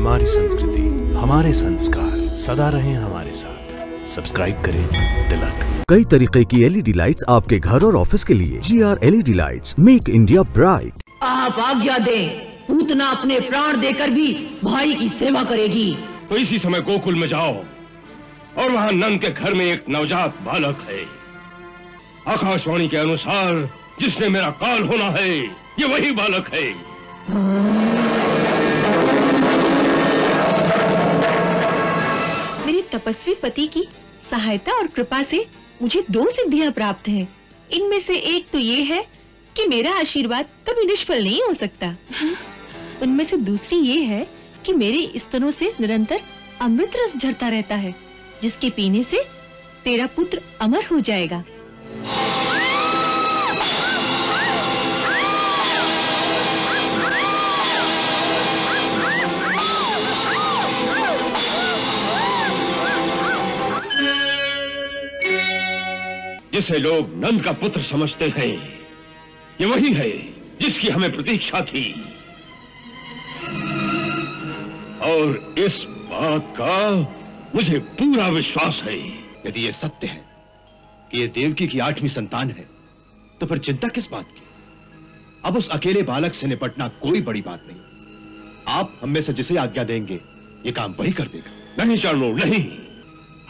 हमारी संस्कृति, हमारे संस्कार सदा रहें हमारे साथ। सब्सक्राइब करें तिलक। कई तरीके की एलईडी लाइट्स आपके घर और ऑफिस के लिए। GR LED lights, make India bright. आप आज्ञा दें, पूतना अपने प्राण देकर भी भाई की सेवा करेगी। तो इसी समय गोकुल में जाओ और वहाँ नंद के घर में एक नवजात बालक है। आकाशवाणी के अनुसार जिसने मेरा काल होना है, ये वही बालक है। मेरे तपस्वी पति की सहायता और कृपा से मुझे 2 सिद्धियां प्राप्त हैं। इनमें से एक तो ये है कि मेरा आशीर्वाद कभी निष्फल नहीं हो सकता। उनमें से दूसरी ये है कि मेरे स्तनों से निरंतर अमृत रस झरता रहता है, जिसके पीने से तेरा पुत्र अमर हो जाएगा। जिसे लोग नंद का पुत्र समझते हैं, ये वही है जिसकी हमें प्रतीक्षा थी। और इस बात का मुझे पूरा विश्वास है। यदि ये सत्य है कि ये देवकी की 8वीं संतान है, तो फिर चिंता किस बात की? अब उस अकेले बालक से निपटना कोई बड़ी बात नहीं। आप हम में से जिसे आज्ञा देंगे, ये काम वही कर देगा। नहीं चाणूर, नहीं।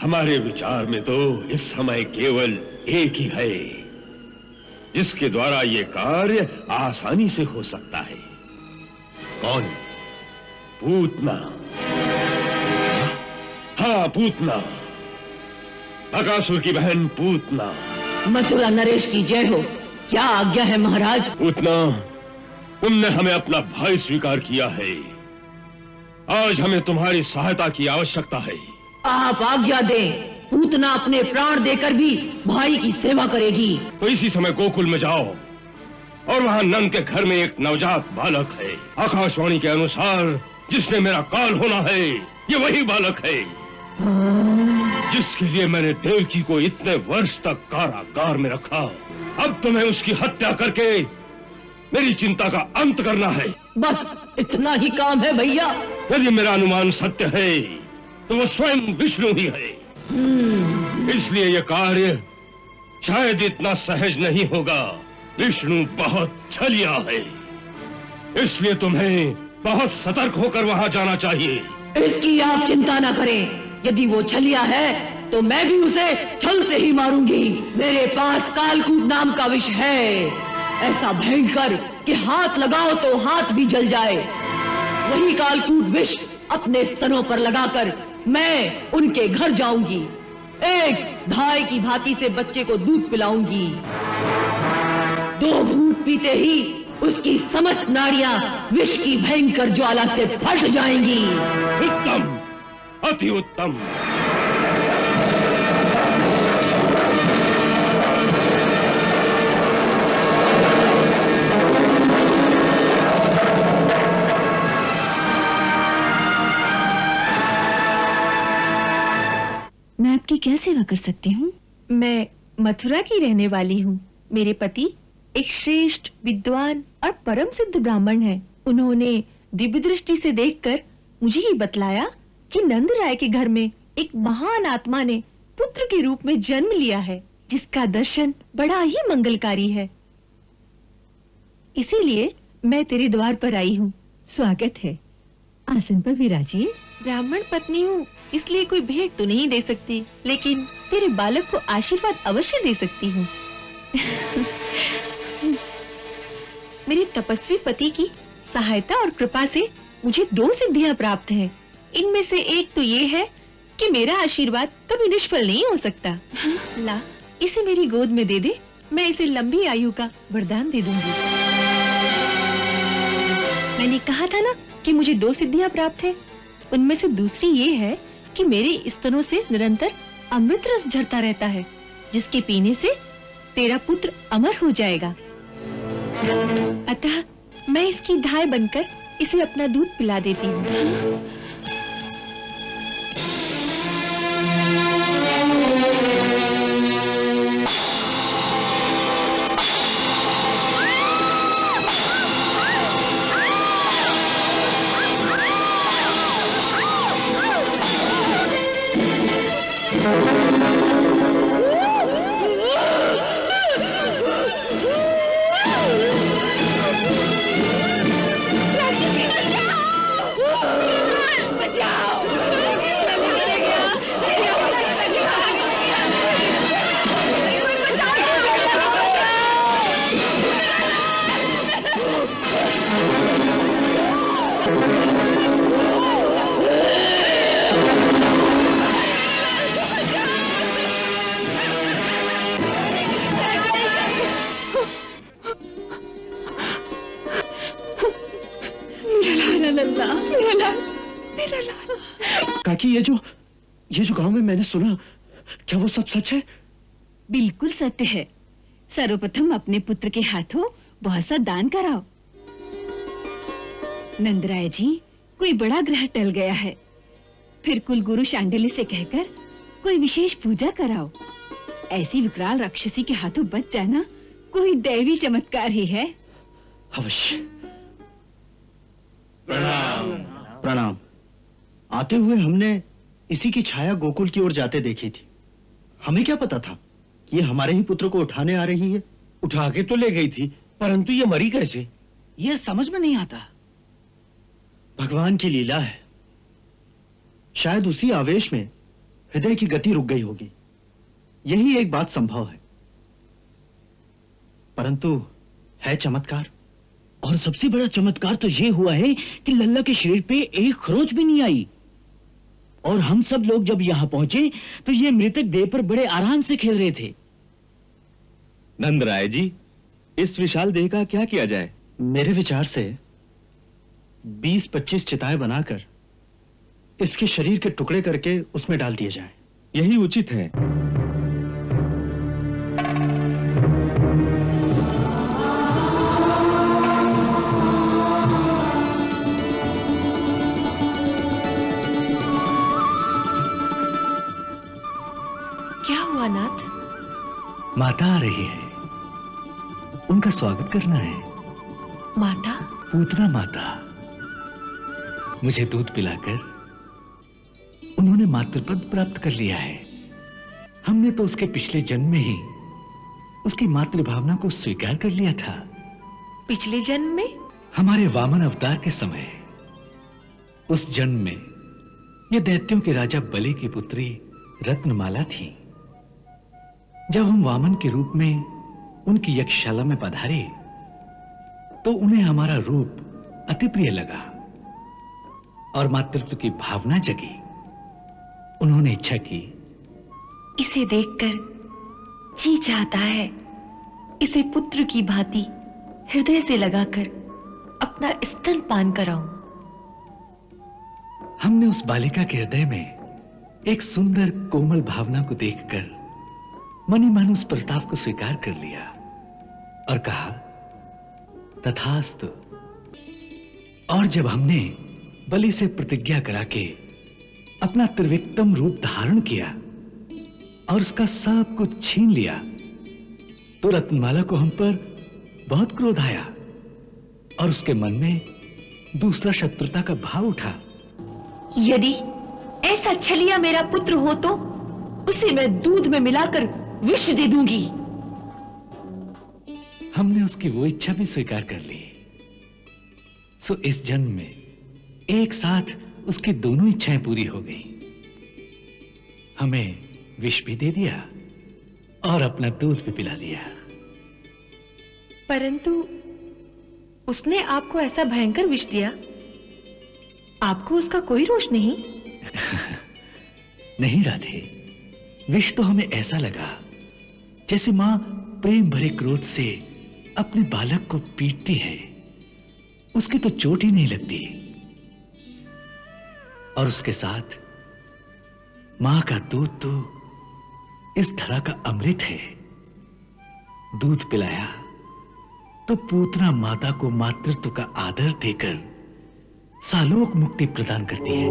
हमारे विचार में तो इस समय केवल एक ही है जिसके द्वारा ये कार्य आसानी से हो सकता है। कौन? पूतना। हाँ, पूतना, बकासुर की बहन पूतना। मथुरा नरेश की जय हो। क्या आज्ञा है महाराज? पूतना, तुमने हमें अपना भाई स्वीकार किया है। आज हमें तुम्हारी सहायता की आवश्यकता है। आप आज्ञा दें, पूतना अपने प्राण देकर भी भाई की सेवा करेगी। तो इसी समय गोकुल में जाओ और वहाँ नंद के घर में एक नवजात बालक है। आकाशवाणी के अनुसार जिसने मेरा काल होना है, ये वही बालक है जिसके लिए मैंने देवकी को इतने वर्ष तक कारागार में रखा। अब तुम्हें उसकी हत्या करके मेरी चिंता का अंत करना है। बस इतना ही काम है भैया। यदि मेरा अनुमान सत्य है तो वो स्वयं विष्णु ही है। इसलिए यह कार्य शायद इतना सहज नहीं होगा। विष्णु बहुत छलिया है, इसलिए तुम्हें बहुत सतर्क होकर वहां जाना चाहिए। इसकी आप चिंता न करें। यदि वो छलिया है तो मैं भी उसे छल से ही मारूंगी। मेरे पास कालकूट नाम का विष है, ऐसा भयंकर कि हाथ लगाओ तो हाथ भी जल जाए। वही कालकूट विष अपने स्तनों पर लगाकर मैं उनके घर जाऊंगी। एक धाय की भांति से बच्चे को दूध पिलाऊंगी। 2 घूंट पीते ही उसकी समस्त नाड़ियां विष की भयंकर ज्वाला से फट जाएंगी। उत्तम, अति उत्तम। मैं आपकी क्या सेवा कर सकती हूँ? मैं मथुरा की रहने वाली हूँ। मेरे पति एक श्रेष्ठ विद्वान और परम सिद्ध ब्राह्मण हैं। उन्होंने दिव्य दृष्टि से देखकर मुझे ही बतलाया कि नंद राय के घर में एक महान आत्मा ने पुत्र के रूप में जन्म लिया है, जिसका दर्शन बड़ा ही मंगलकारी है। इसीलिए मैं तेरे द्वार पर आई हूँ। स्वागत है। आसन पर विराजिए। ब्राह्मण पत्नी हूँ, इसलिए कोई भेंट तो नहीं दे सकती, लेकिन तेरे बालक को आशीर्वाद अवश्य दे सकती हूँ। मेरे तपस्वी पति की सहायता और कृपा से मुझे 2 सिद्धियां प्राप्त हैं। इनमें से एक तो ये है कि मेरा आशीर्वाद कभी निष्फल नहीं हो सकता। ला, इसे मेरी गोद में दे दे, मैं इसे लंबी आयु का वरदान दे दूंगी। मैंने कहा था ना कि मुझे 2 सिद्धियां प्राप्त है। उनमें से दूसरी ये है कि मेरे स्तनों से निरंतर अमृत रस झरता रहता है, जिसके पीने से तेरा पुत्र अमर हो जाएगा। अतः मैं इसकी धाय बनकर इसे अपना दूध पिला देती हूँ। मेरा लाल। काकी, ये जो गांव में मैंने सुना, क्या वो सब सच है? बिल्कुल सत्य है। सर्वप्रथम अपने पुत्र के हाथों बहुत सा दान कराओ। नंदराय जी, कोई बड़ा ग्रह टल गया है। फिर कुल गुरु शांडिल्य से कहकर कोई विशेष पूजा कराओ। ऐसी विकराल राक्षसी के हाथों बच जाना कोई दैवी चमत्कार ही है। अवश्य। प्रणाम। आते हुए हमने इसी की छाया गोकुल की ओर जाते देखी थी। हमें क्या पता था कि ये हमारे ही पुत्र को उठाने आ रही है। उठा के तो ले गई थी, परंतु ये मरी कैसे? ये समझ में नहीं आता। भगवान की लीला है। शायद उसी आवेश में हृदय की गति रुक गई होगी। यही एक बात संभव है, परंतु है चमत्कार। और सबसे बड़ा चमत्कार तो ये हुआ है कि लल्ला के शरीर पे एक खरोंच भी नहीं आई। और हम सब लोग जब यहां पहुंचे तो ये मृतक देह पर बड़े आराम से खेल रहे थे। नंदराय जी, इस विशाल देह का क्या किया जाए? मेरे विचार से 20-25 चिताएं बनाकर इसके शरीर के टुकड़े करके उसमें डाल दिए जाएं। यही उचित है। क्या हुआ नाथ? माता आ रही है, उनका स्वागत करना है। माता? पूतना माता। मुझे दूध पिलाकर उन्होंने मातृपद प्राप्त कर लिया है। हमने तो उसके पिछले जन्म में ही उसकी मातृभावना को स्वीकार कर लिया था। पिछले जन्म में? हमारे वामन अवतार के समय। उस जन्म में यह दैत्यों के राजा बलि की पुत्री रत्नमाला थी। जब हम वामन के रूप में उनकी यक्षशाला में पधारे तो उन्हें हमारा रूप अति प्रिय लगा और मातृत्व की भावना जगी। उन्होंने इच्छा की, इसे देखकर जी चाहता है इसे पुत्र की भांति हृदय से लगाकर अपना स्तनपान कराऊं। हमने उस बालिका के हृदय में एक सुंदर कोमल भावना को देखकर मनी मन उस प्रस्ताव को स्वीकार कर लिया और कहा, तथास्तु। और जब हमने बलि से प्रतिज्ञा करा के अपना त्रिविक्रम रूप धारण किया और उसका सब कुछ छीन लिया तो रत्नमाला को हम पर बहुत क्रोध आया और उसके मन में दूसरा शत्रुता का भाव उठा। यदि ऐसा छलिया मेरा पुत्र हो तो उसे मैं दूध में मिलाकर विष दे दूंगी। हमने उसकी वो इच्छा भी स्वीकार कर ली। सो इस जन्म में एक साथ उसकी दोनों इच्छाएं पूरी हो गई। हमें विष भी दे दिया और अपना दूध भी पिला दिया। परंतु उसने आपको ऐसा भयंकर विष दिया, आपको उसका कोई रोष नहीं? नहीं राधे, विष तो हमें ऐसा लगा जैसे मां प्रेम भरे क्रोध से अपने बालक को पीटती है, उसकी तो चोट ही नहीं लगती। और उसके साथ मां का दूध तो इस धरा का अमृत है। दूध पिलाया तो पूतना माता को मातृत्व का आदर देकर सालोक मुक्ति प्रदान करती है।